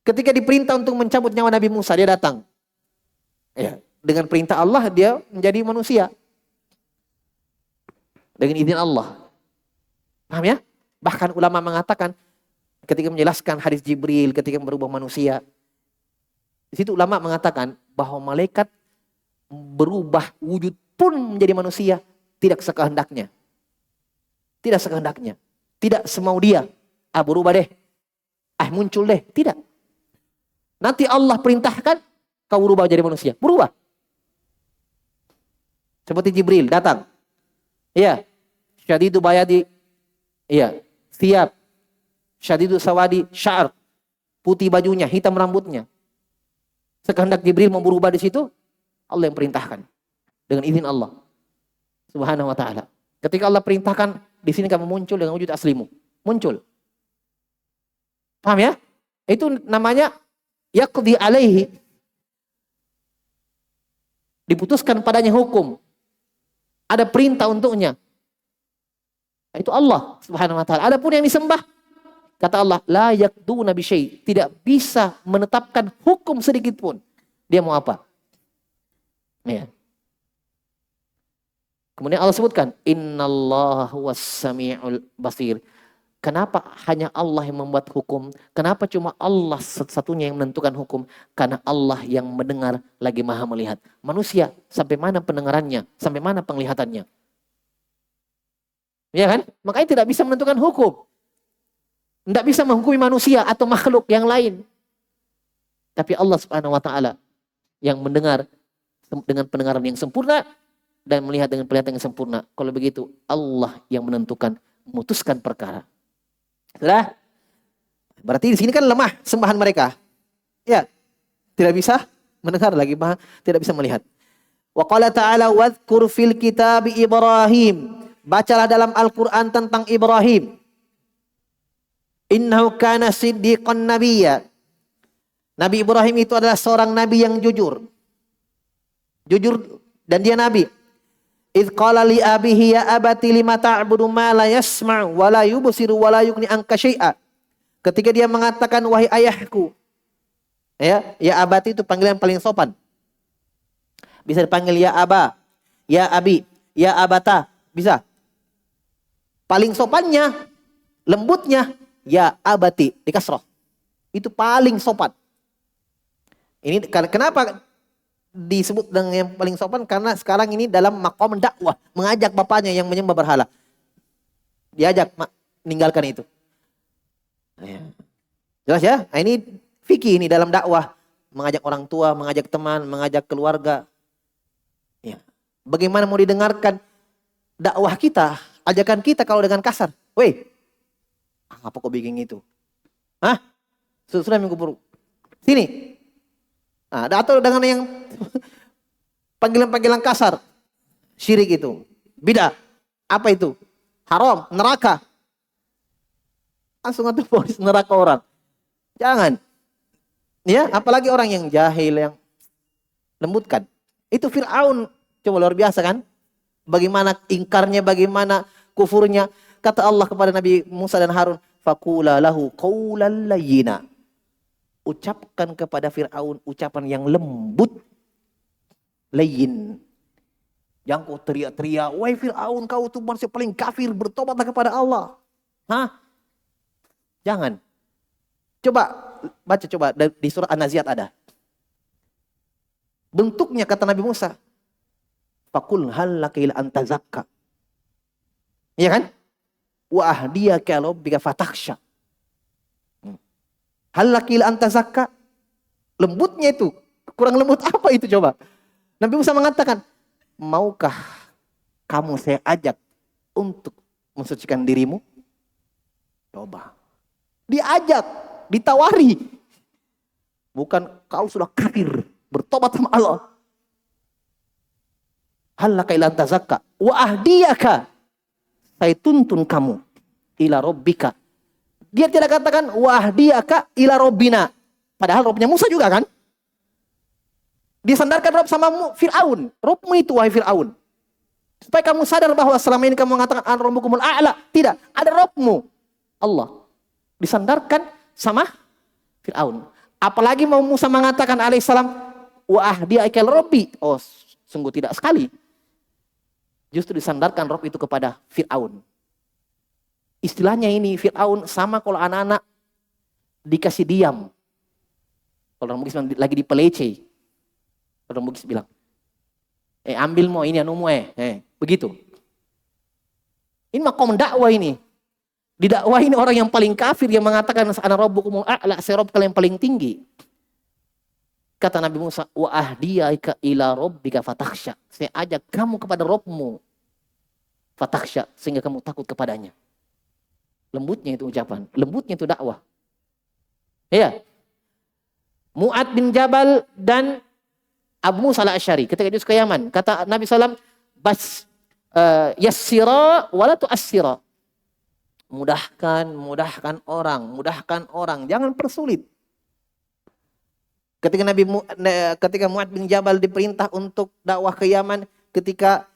Ketika diperintah untuk mencabut nyawa Nabi Musa, dia datang. Ya, dengan perintah Allah, dia menjadi manusia. Dengan izin Allah. Paham ya? Bahkan ulama mengatakan ketika menjelaskan hadis Jibril ketika berubah manusia, di situ ulama mengatakan bahwa malaikat berubah wujud pun menjadi manusia tidak sekehendaknya. Tidak sekehendaknya. Tidak semau dia. Berubah deh. Muncul deh. Tidak. Nanti Allah perintahkan kau berubah jadi manusia. Berubah. Seperti Jibril datang. Iya. Syadidu bayadi. Iya, siap. Syadidu sawadi syar. Putih bajunya, hitam rambutnya. Sekehendak Jibril mau berubah di situ, Allah yang perintahkan dengan izin Allah Subhanahu wa taala. Ketika Allah perintahkan, di sini kamu muncul dengan wujud aslimu. Muncul. Paham ya? Itu namanya yaqdi alaihi. Diputuskan padanya hukum. Ada perintah untuknya. Itu Allah Subhanahu wa taala. Adapun yang disembah, kata Allah, la yaqduna bi syai', tidak bisa menetapkan hukum sedikit pun. Dia mau apa? Ya. Kemudian Allah sebutkan, innallaha huwas samiul basir. Kenapa hanya Allah yang membuat hukum? Kenapa cuma Allah satu-satunya yang menentukan hukum? Karena Allah yang mendengar lagi maha melihat. Manusia sampai mana pendengarannya? Sampai mana penglihatannya? Ya kan? Makanya tidak bisa menentukan hukum. Tidak bisa menghukumi manusia atau makhluk yang lain. Tapi Allah Subhanahu wa taala yang mendengar dengan pendengaran yang sempurna dan melihat dengan penglihatan yang sempurna. Kalau begitu, Allah yang menentukan, memutuskan perkara. Sudah? Berarti di sini kan lemah sembahan mereka. Ya. Tidak bisa mendengar lagi, tidak bisa melihat. Wa qala ta'ala wadhkur fil kitabi Ibrahim. Bacalah dalam Al-Quran tentang Ibrahim. Innahu kana siddiqan nabiyya. Nabi Ibrahim itu adalah seorang nabi yang jujur. Jujur dan dia nabi. Idh qala li abihi ya abati lima ta'budu ma la yasma'u wa la yubsiru wa la yughni anka syai'a. Ketika dia mengatakan wahai ayahku. Ya abati itu panggilan paling sopan. Bisa dipanggil ya aba, ya abi, ya abata, bisa. Paling sopannya, lembutnya, ya abati, di kasroh. Itu paling sopan. Ini kenapa disebut dengan yang paling sopan? Karena sekarang ini dalam makom dakwah, mengajak bapaknya yang menyembah berhala. Diajak meninggalkan itu. Jelas ya? Nah, ini fikih ini dalam dakwah. Mengajak orang tua, mengajak teman, mengajak keluarga. Ya. Bagaimana mau didengarkan dakwah kita? Ajakan kita kalau dengan kasar. Weh, apa kok bikin itu? Hah? Sudah minggu buruk. Sini. Nah, atau dengan yang panggilan-panggilan kasar. Syirik itu. Bidah. Apa itu? Haram, neraka. Langsung ada polis neraka orang. Jangan. Ya, apalagi orang yang jahil, yang lembutkan. Itu Fir'aun. Coba luar biasa kan? Bagaimana ingkarnya, bagaimana kufurnya. Kata Allah kepada Nabi Musa dan Harun, faqula lahu qawlan layyina. Ucapkan kepada Fir'aun ucapan yang lembut. Layyin. Jangan kau teriak-teriak, wahai Fir'aun, kau tuh manusia paling kafir, bertobatlah kepada Allah. Hah? Jangan. Coba baca di surat An-Nazi'at ada. Bentuknya kata Nabi Musa, faqul hal laka ila an tazakka. Iya kan? Wa ahdiyaka rabbika fatakhsha. Hal laka ila an tazakka. Lembutnya itu, kurang lembut apa itu coba? Nabi Musa mengatakan, maukah kamu saya ajak untuk mensucikan dirimu? Coba. Diajak, ditawari. Bukan kau sudah kafir, bertobat sama Allah. Halaka ila tazakka wa ahdiyaka. Saya tuntun kamu ila rabbika. Dia tidak katakan wa ahdiyaka ila rabbina. Padahal Robnya Musa juga kan? Disandarkan Rob sama Fir'aun. Robmu itu wahai Fir'aun. Supaya kamu sadar bahwa selama ini kamu mengatakan an rabbukumul a'la. Tidak, ada Robmu. Allah. Disandarkan sama Fir'aun. Apalagi mau Musa mengatakan alaihissalam wa ahdiyaka ila rabbi. Oh, sungguh tidak sekali. Justru disandarkan Rob itu kepada Fir'aun. Istilahnya ini Fir'aun sama kalau anak-anak dikasih diam. Kalau orang Bugis lagi dipelece. Orang Bugis bilang, ambil mau ini anumu begitu. Ini makom dakwah ini. Didakwahi orang yang paling kafir yang mengatakan ana rabbukumul a'la, saya Rabb kalian paling tinggi. Kata Nabi Musa, wa ahdiyaka ila rabbika fatakhsha. Saya ajak kamu kepada Rabbmu. Fatakhsha, sehingga kamu takut kepadanya. Lembutnya itu ucapan, lembutnya itu dakwah. Ya. Mu'ad bin Jabal dan Abu Musa al-Asy'ari ketika dia ke Yaman, kata Nabi SAW, yassira wala tu'assira. Mudahkan orang, jangan persulit. Ketika Mu'ad bin Jabal diperintah untuk dakwah ke Yaman, ketika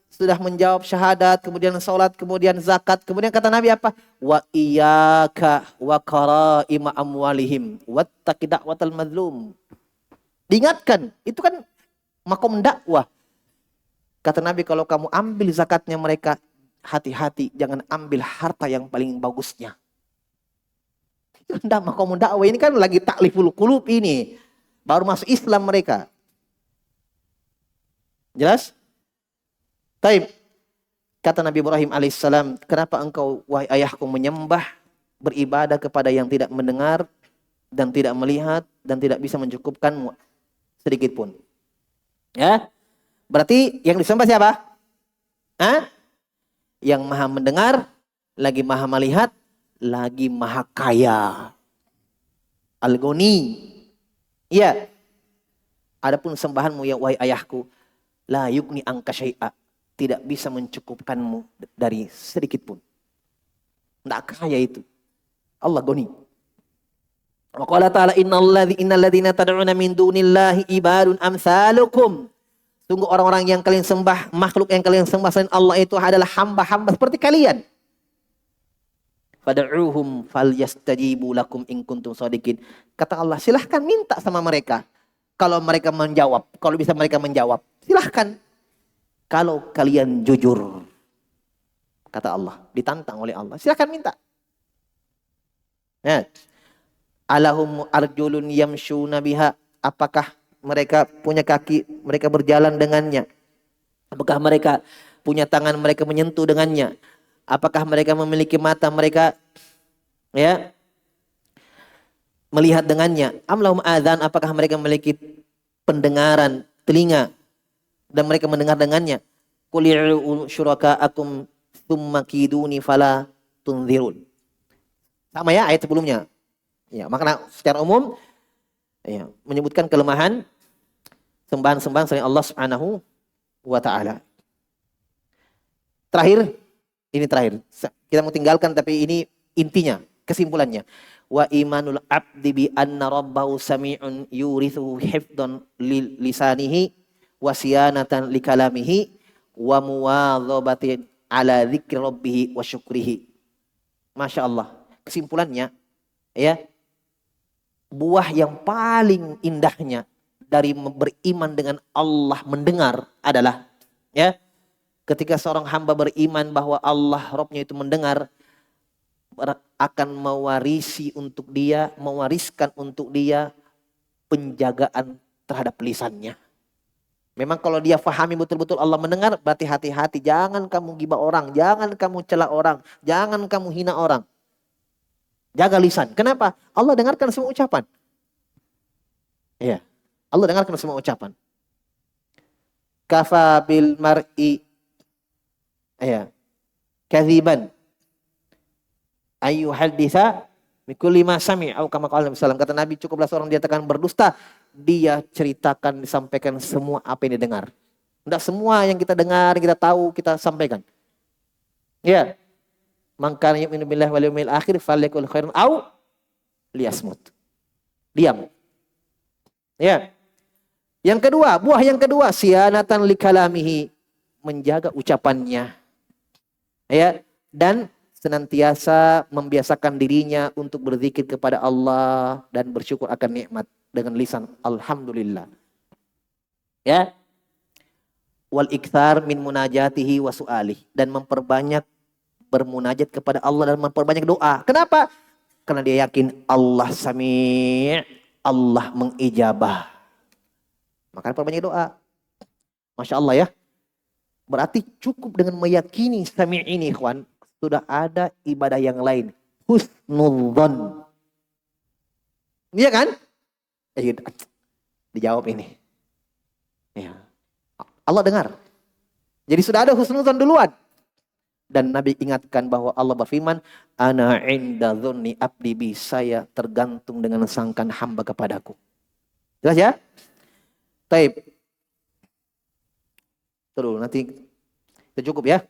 sudah menjawab syahadat, kemudian salat, kemudian zakat, kemudian kata Nabi apa? Wa iyyaka wa qara'ima amwalihim wattaqi da'watal mazlum. Diingatkan, itu kan makom dakwah. Kata Nabi, kalau kamu ambil zakatnya mereka, hati-hati jangan ambil harta yang paling bagusnya. Itu kan makom dakwah, ini kan lagi takliful qulub ini. Baru masuk Islam mereka. Jelas? Taib. Kata Nabi Ibrahim alaihissalam, kenapa engkau wahai ayahku menyembah, beribadah kepada yang tidak mendengar dan tidak melihat dan tidak bisa mencukupkanmu sedikit pun. Ya. Berarti yang disembah siapa? Yang maha mendengar, lagi maha melihat, lagi maha kaya. Al-Ghani. Iya. Adapun sembahanmu ya wahai ayahku, la yugni anka syai'a. Tidak bisa mencukupkanmu dari sedikit pun. Tidak kaya itu. Allah Ghani. Wa qala ta'ala innal ladzina tad'una min dunillahi ibadun amsalukum. Sungguh orang-orang yang kalian sembah, makhluk yang kalian sembah selain Allah itu adalah hamba-hamba seperti kalian. Fad'uuhum falyastajibu lakum in kuntum shadiqin. Kata Allah, silahkan minta sama mereka. Kalau mereka menjawab, kalau bisa mereka menjawab, silahkan. Kalau kalian jujur, kata Allah, ditantang oleh Allah, silahkan minta. Ya. Alahum arjulun yamshuna biha. Apakah mereka punya kaki, mereka berjalan dengannya? Apakah mereka punya tangan, mereka menyentuh dengannya? Apakah mereka memiliki mata, mereka melihat dengannya? Amlahum adzan, apakah mereka memiliki pendengaran, telinga, dan mereka mendengar dengannya? Qul i'u syuraka'akum tsumma kiduni fala tunzirun. Sama ya ayat sebelumnya. Ya, makna secara umum ya, menyebutkan kelemahan sembahan-sembahan selain Allah Subhanahu wa taala. Terakhir, ini terakhir. Kita mau tinggalkan tapi ini intinya, kesimpulannya. Wa imanul abdi bi anna rabbahu sami'un yurithu hifdhan li lisanihi wa siyanatan li kalamihi wa muwadhabatin ala dzikri rabbih wa syukrihi. Masya Allah. Kesimpulannya, ya, buah yang paling indahnya dari beriman dengan Allah mendengar adalah Ya, ketika seorang hamba beriman bahwa Allah Rabb-nya itu mendengar, akan mewariskan untuk dia penjagaan terhadap lisannya. Memang kalau dia fahami betul-betul Allah mendengar, berarti hati-hati. Jangan kamu gibah orang, jangan kamu cela orang, jangan kamu hina orang. Jaga lisan. Kenapa? Allah dengarkan semua ucapan. Iya. Allah dengarkan semua ucapan. Kafa bil mar'i kadziban ayu haditha bikulli ma sami' au kama qala Nabi sallallahu. Kata Nabi, cukuplah seorang dia tekan berdusta, dia ceritakan, disampaikan semua apa yang didengar. Tidak semua yang kita dengar, kita tahu, kita sampaikan. Ya. Man kana yu'minu billahi wal yawmil akhir falyakul khairan au liyasmut. Diam. Ya. Yang kedua, buah yang kedua, sianatan likalamihi, menjaga ucapannya. Ya, dan senantiasa membiasakan dirinya untuk berzikir kepada Allah dan bersyukur akan nikmat dengan lisan alhamdulillah. Ya. Wal iktsar min munajatihi wa su'alih, dan memperbanyak bermunajat kepada Allah dan memperbanyak doa. Kenapa? Karena dia yakin Allah sami', Allah mengijabah. Maka perbanyak doa. Masya Allah ya. Berarti cukup dengan meyakini sami' ini, ikhwan. Sudah ada ibadah yang lain. Husnudzon. Iya kan? Dijawab ini. Ya. Allah dengar. Jadi sudah ada husnudzon duluan. Dan Nabi ingatkan bahwa Allah berfirman, ana inda dzunni abdi bi, saya tergantung dengan sangkaan hamba kepadaku. Jelas ya? Taib. Terus nanti itu cukup ya.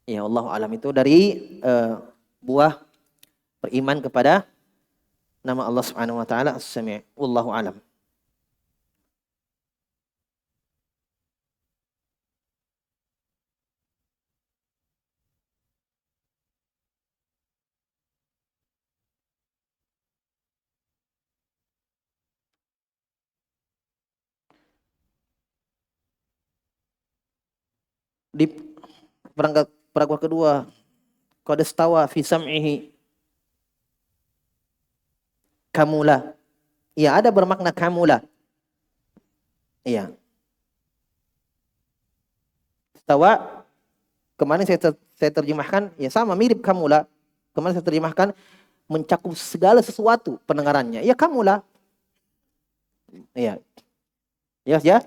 Ya Allah alam, itu dari buah beriman kepada nama Allah Subhanahu wa taala As-Sami'. Wallahu alam. Di paragraf kedua, qad istawa fi sam'ihi kamula. Ya, ada bermakna kamula. Iya. Istawa kemarin saya terjemahkan ya sama, mirip kamula. Kemarin saya terjemahkan mencakup segala sesuatu pendengarannya. Ya kamula. Iya. Ya.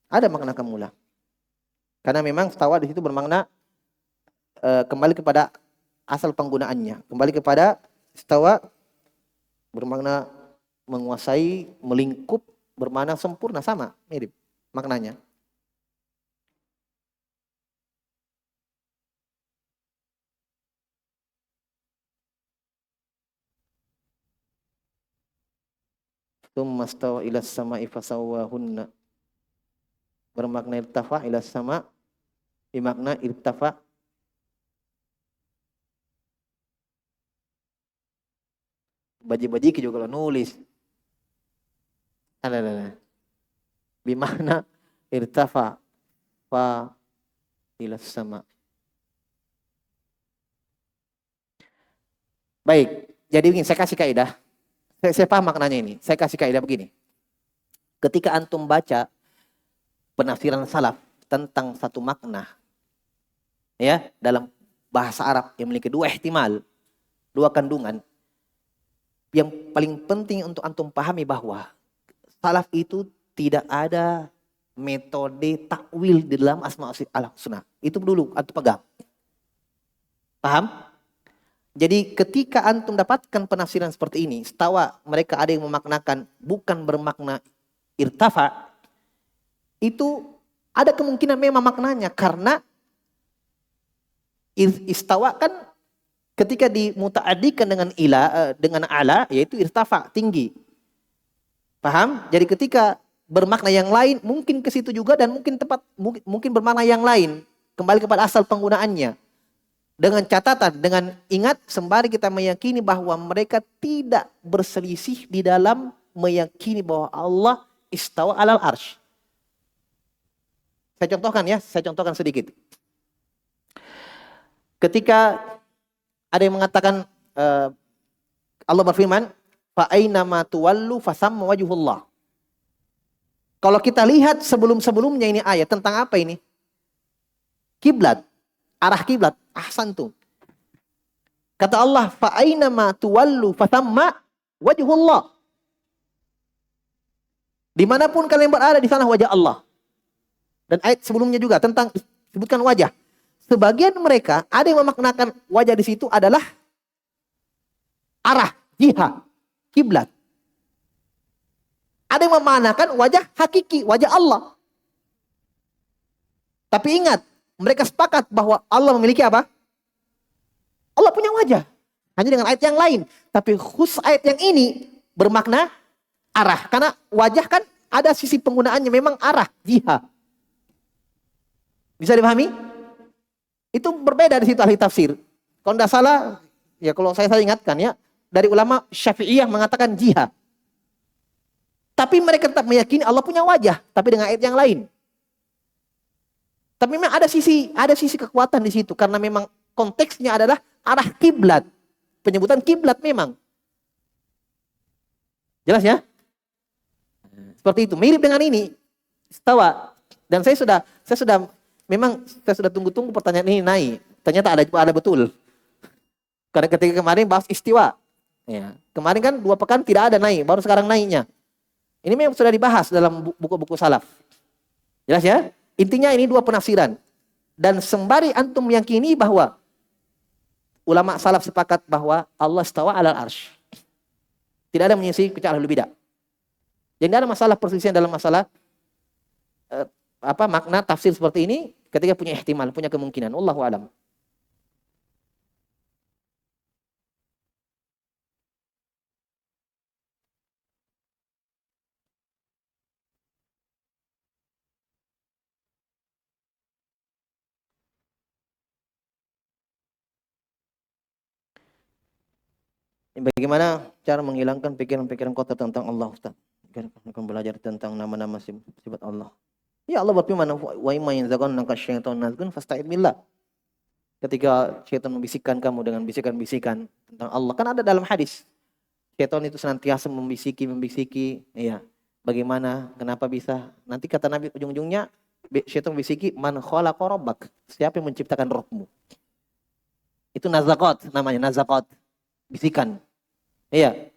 Ada makna kamula. Karena memang istawa di situ bermakna kembali kepada asal penggunaannya. Kembali kepada istawa bermakna menguasai, melingkup, bermakna sempurna, sama, mirip maknanya. Tsumma stawa ila sama'i fasawwahunna, bermakna irtafa ila sama, bermakna irtafa. Baji-baji juga kalau nulis. Ada. Bermakna irtafa fa ila sama. Baik, jadi begini, saya kasih kaidah. Saya paham maknanya ini. Saya kasih kaidah begini. Ketika antum baca penafsiran salaf tentang satu makna, ya, dalam bahasa Arab yang memiliki dua ihtimal, dua kandungan, yang paling penting untuk antum pahami bahwa salaf itu tidak ada metode takwil di dalam asma al-husna. Itu dulu antum pegang. Paham? Jadi ketika antum dapatkan penafsiran seperti ini, setawa mereka ada yang memaknakan bukan bermakna irtafa, itu ada kemungkinan memang maknanya, karena istawa kan ketika dimuta'addikan dengan ala, yaitu irtafa, tinggi. Paham? Jadi ketika bermakna yang lain mungkin ke situ juga, dan mungkin bermakna yang lain, kembali kepada asal penggunaannya. Dengan catatan, dengan ingat, sembari kita meyakini bahwa mereka tidak berselisih di dalam meyakini bahwa Allah istawa alal arsh. Saya contohkan sedikit. Ketika ada yang mengatakan Allah berfirman, fa aina ma tuwallu fasamma wajhullah. Kalau kita lihat sebelum-sebelumnya ini ayat tentang apa ini? Kiblat, arah kiblat. Ahsantum. Kata Allah, fa aina ma tuwallu fasamma wajhullah. Dimanapun kalian berada, di sana wajah Allah. Dan ayat sebelumnya juga tentang sebutkan wajah. Sebagian mereka ada yang memaknakan wajah di situ adalah arah, jihad, kiblat. Ada yang memaknakan wajah hakiki, wajah Allah. Tapi ingat, mereka sepakat bahwa Allah memiliki apa? Allah punya wajah. Hanya dengan ayat yang lain. Tapi khusus ayat yang ini bermakna arah. Karena wajah kan ada sisi penggunaannya memang arah, jihad. Bisa dipahami? Itu berbeda di situ ahli tafsir. Kalau tidak salah, ya kalau saya ingatkan ya, dari ulama Syafi'iyah mengatakan jihad. Tapi mereka tetap meyakini Allah punya wajah, tapi dengan ayat yang lain. Tapi memang ada sisi kekuatan di situ karena memang konteksnya adalah arah kiblat. Penyebutan kiblat memang. Jelas ya? Seperti itu, mirip dengan ini. Istawa. Dan saya sudah tunggu-tunggu pertanyaan ini naik. Ternyata ada betul. Karena ketika kemarin bahas istiwa. Ya. Kemarin kan 2 pekan tidak ada naik, baru sekarang naiknya. Ini memang sudah dibahas dalam buku-buku salaf. Jelas ya? Intinya ini 2 penafsiran. Dan sembari antum meyakini bahwa ulama salaf sepakat bahwa Allah istawa alal arsy. Tidak ada menyelisih kecuali ahlul bidah. Jadi tidak ada masalah perselisihan dalam masalah makna tafsir seperti ini ketika punya ihtimal, punya kemungkinan. Wallahu a'lam. Bagaimana cara menghilangkan pikiran-pikiran kotor tentang Allah, Ustaz? Akan belajar tentang nama-nama sifat Allah. Ya Allah berfirman, wa imma yanzaghannaka syaitanu nazghun fasta'id billah. Ketika syaitan membisikkan kamu dengan bisikan-bisikan tentang Allah, kan ada dalam hadis. Syaitan itu senantiasa membisiki, ya. Bagaimana, kenapa bisa? Nanti kata Nabi ujung-ujungnya syaitan membisiki, man khalaqa rabbak. Siapa yang menciptakan rohmu? Itu nazaqat namanya, nazaqat. Bisikan. Iya.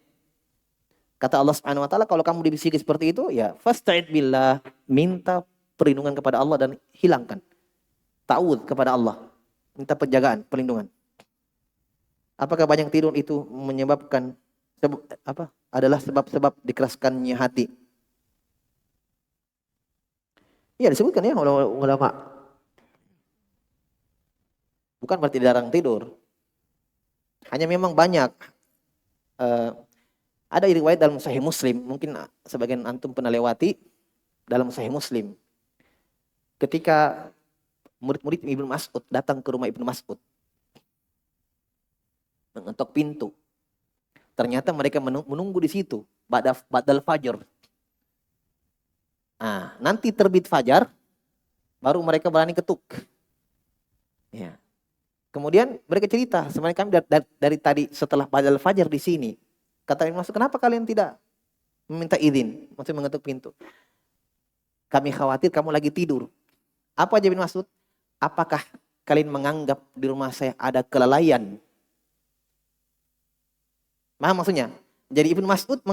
Kata Allah Subhanahu wa taala, kalau kamu dibisiki seperti itu, ya fasta'id billah, minta perlindungan kepada Allah dan hilangkan. Ta'awudz kepada Allah. Minta penjagaan, perlindungan. Apakah banyak tidur itu menyebabkan adalah sebab-sebab dikeraskannya hati? Iya, disebutkan ya oleh ulama. Bukan berarti dilarang tidur. Hanya memang banyak ada riwayat dalam Sahih Muslim, mungkin sebagian antum pernah lewati dalam Sahih Muslim. Ketika murid-murid Ibnu Mas'ud datang ke rumah Ibnu Mas'ud, mengetok pintu. Ternyata mereka menunggu di situ ba'dal fajar. Nah, nanti terbit fajar baru mereka berani ketuk. Ya. Kemudian mereka cerita, sebenarnya kami dari tadi setelah ba'dal fajar di sini. Kata Ibnu Mas'ud, kenapa kalian tidak meminta izin? Maksudnya mengetuk pintu. Kami khawatir kamu lagi tidur. Apa aja Ibnu Mas'ud? Apakah kalian menganggap di rumah saya ada kelalaian? Paham maksudnya? Jadi Ibnu Mas'ud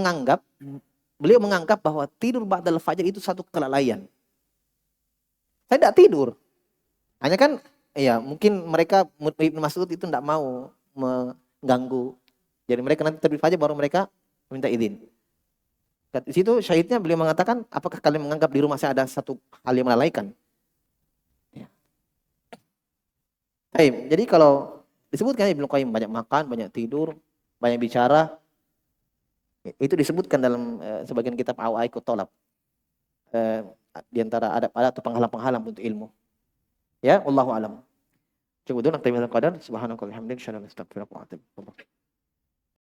beliau menganggap bahwa tidur ba'dal fajar itu satu kelalaian. Saya tidak tidur. Hanya kan, ya mungkin mereka Ibnu Mas'ud itu tidak mau mengganggu. Jadi mereka nanti terbit fajar baru mereka minta izin. Di situ syahidnya beliau mengatakan, apakah kalian menganggap di rumah saya ada satu hal yang melalaikan? Ya. Jadi kalau disebutkan Ibnu Qayyim banyak makan, banyak tidur, banyak bicara, itu disebutkan dalam sebagian kitab Awaiqut Thalab. Di antara adab-adab atau penghalang-penghalang untuk ilmu. Ya, wallahu a'lam. Cukup dulu, naktabi hadzal qadar. Subhanakallahumma wa bihamdika, asyhadu an la ilaha illa anta, astaghfiruka wa atubu ilaik.